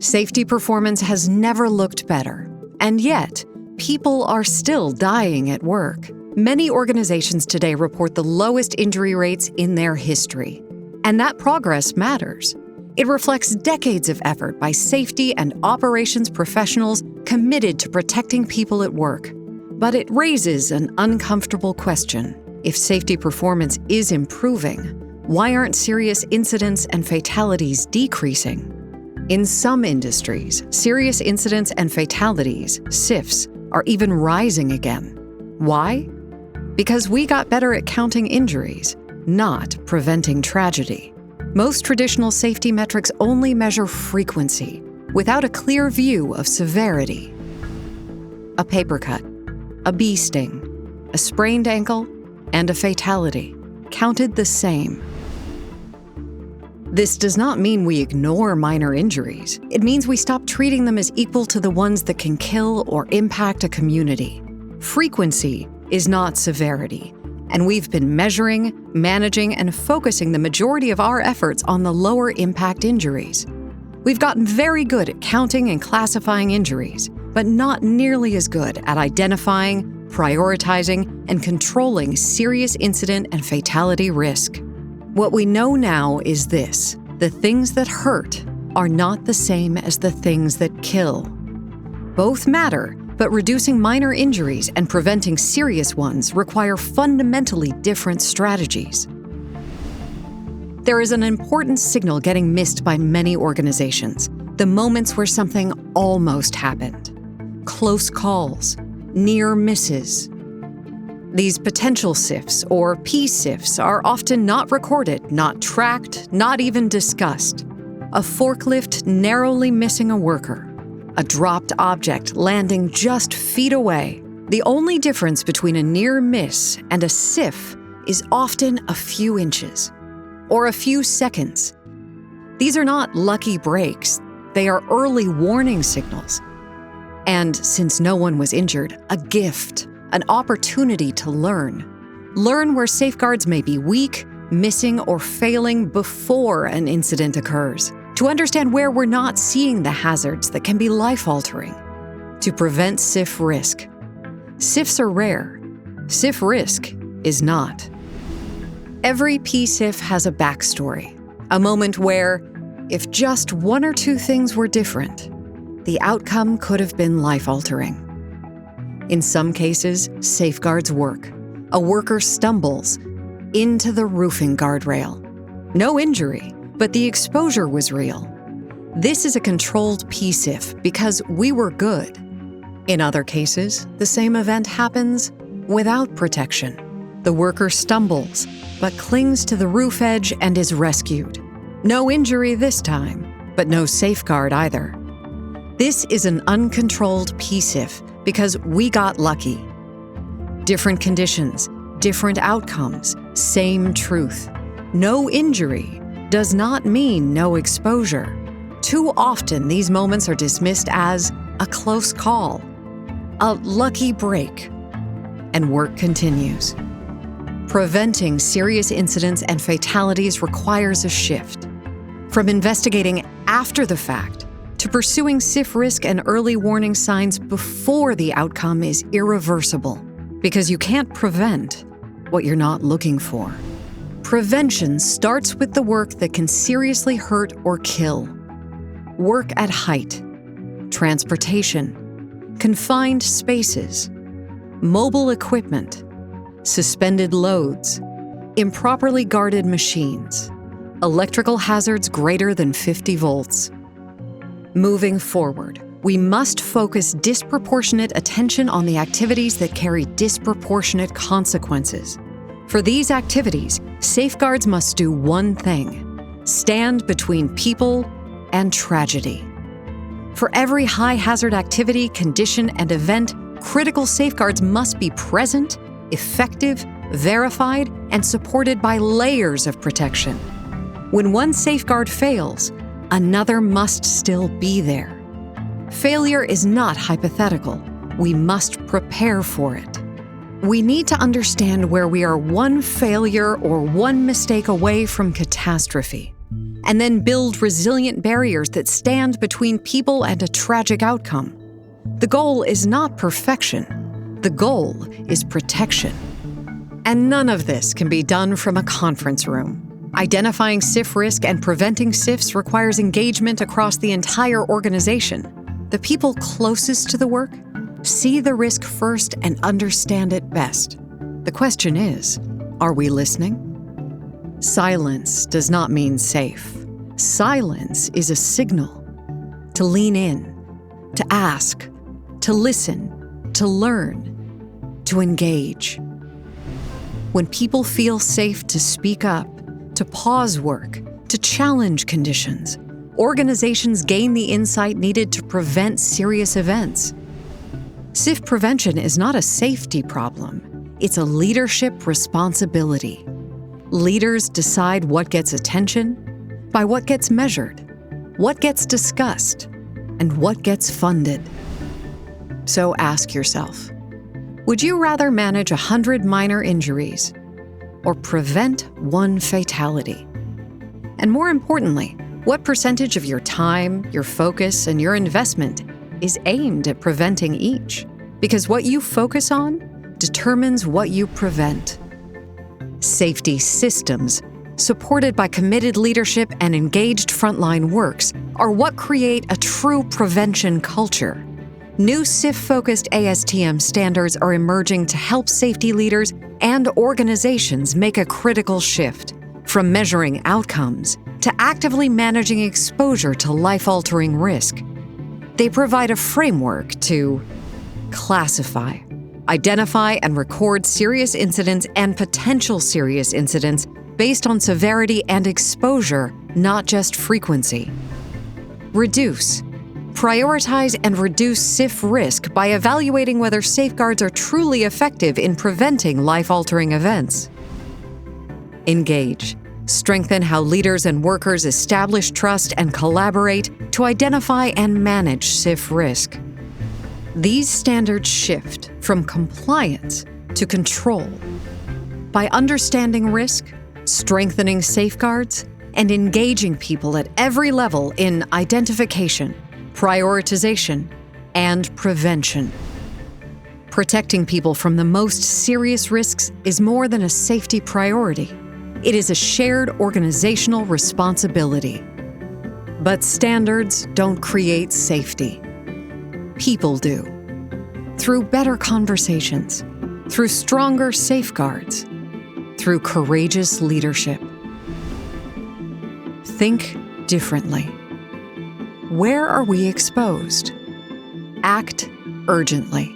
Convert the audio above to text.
Safety performance has never looked better, and yet, people are still dying at work. Many organizations today report the lowest injury rates in their history, and that progress matters. It reflects decades of effort by safety and operations professionals committed to protecting people at work. But it raises an uncomfortable question. If safety performance is improving, why aren't serious incidents and fatalities decreasing? In some industries, serious incidents and fatalities, SIFs, are even rising again. Why? Because we got better at counting injuries, not preventing tragedy. Most traditional safety metrics only measure frequency, without a clear view of severity. A paper cut, a bee sting, a sprained ankle, and a fatality, counted the same. This does not mean we ignore minor injuries. It means we stop treating them as equal to the ones that can kill or impact a community. Frequency is not severity, and we've been measuring, managing, and focusing the majority of our efforts on the lower impact injuries. We've gotten very good at counting and classifying injuries, but not nearly as good at identifying, prioritizing, and controlling serious incident and fatality risk. What we know now is this: the things that hurt are not the same as the things that kill. Both matter, but reducing minor injuries and preventing serious ones require fundamentally different strategies. There is an important signal getting missed by many organizations: the moments where something almost happened. Close calls, near misses. These potential SIFs, or pSIFs, are often not recorded, not tracked, not even discussed. A forklift narrowly missing a worker. A dropped object landing just feet away. The only difference between a near miss and a SIF is often a few inches, or a few seconds. These are not lucky breaks. They are early warning signals. And since no one was injured, a gift. An opportunity to learn. Learn where safeguards may be weak, missing, or failing before an incident occurs. To understand where we're not seeing the hazards that can be life-altering. To prevent SIF risk. SIFs are rare. SIF risk is not. Every pSIF has a backstory. A moment where, if just one or two things were different, the outcome could have been life-altering. In some cases, safeguards work. A worker stumbles into the roofing guardrail. No injury, but the exposure was real. This is a controlled pSIF because we were good. In other cases, the same event happens without protection. The worker stumbles, but clings to the roof edge and is rescued. No injury this time, but no safeguard either. This is an uncontrolled pSIF because we got lucky. Different conditions, different outcomes, same truth. No injury does not mean no exposure. Too often, these moments are dismissed as a close call, a lucky break, and work continues. Preventing serious incidents and fatalities requires a shift. From investigating after the fact to pursuing SIF risk and early warning signs before the outcome is irreversible, because you can't prevent what you're not looking for. Prevention starts with the work that can seriously hurt or kill. Work at height, transportation, confined spaces, mobile equipment, suspended loads, improperly guarded machines, electrical hazards greater than 50 volts. Moving forward, we must focus disproportionate attention on the activities that carry disproportionate consequences. For these activities, safeguards must do one thing: stand between people and tragedy. For every high-hazard activity, condition, and event, critical safeguards must be present, effective, verified, and supported by layers of protection. When one safeguard fails, another must still be there. Failure is not hypothetical. We must prepare for it. We need to understand where we are one failure or one mistake away from catastrophe. and then build resilient barriers that stand between people and a tragic outcome. The goal is not perfection. The goal is protection. And none of this can be done from a conference room. Identifying SIF risk and preventing SIFs requires engagement across the entire organization. The people closest to the work see the risk first and understand it best. The question is, are we listening? Silence does not mean safe. Silence is a signal to lean in, to ask, to listen, to learn, to engage. When people feel safe to speak up, to pause work, to challenge conditions, organizations gain the insight needed to prevent serious events. SIF prevention is not a safety problem. It's a leadership responsibility. Leaders decide what gets attention by what gets measured, what gets discussed, and what gets funded. So ask yourself, would you rather manage 100 minor injuries or prevent one fatality? And more importantly, what percentage of your time, your focus, and your investment is aimed at preventing each? Because what you focus on determines what you prevent. Safety systems, supported by committed leadership and engaged frontline works, are what create a true prevention culture. New SIF-focused ASTM standards are emerging to help safety leaders and organizations make a critical shift from measuring outcomes to actively managing exposure to life-altering risk. They provide a framework to classify, identify, and record serious incidents and potential serious incidents based on severity and exposure, not just frequency. Reduce. Prioritize and reduce SIF risk by evaluating whether safeguards are truly effective in preventing life-altering events. Engage. Strengthen how leaders and workers establish trust and collaborate to identify and manage SIF risk. These standards shift from compliance to control. By understanding risk, strengthening safeguards, and engaging people at every level in identification, prioritization, and prevention. Protecting people from the most serious risks is more than a safety priority. It is a shared organizational responsibility. But standards don't create safety. People do. Through better conversations, through stronger safeguards, through courageous leadership. Think differently. Where are we exposed? Act urgently.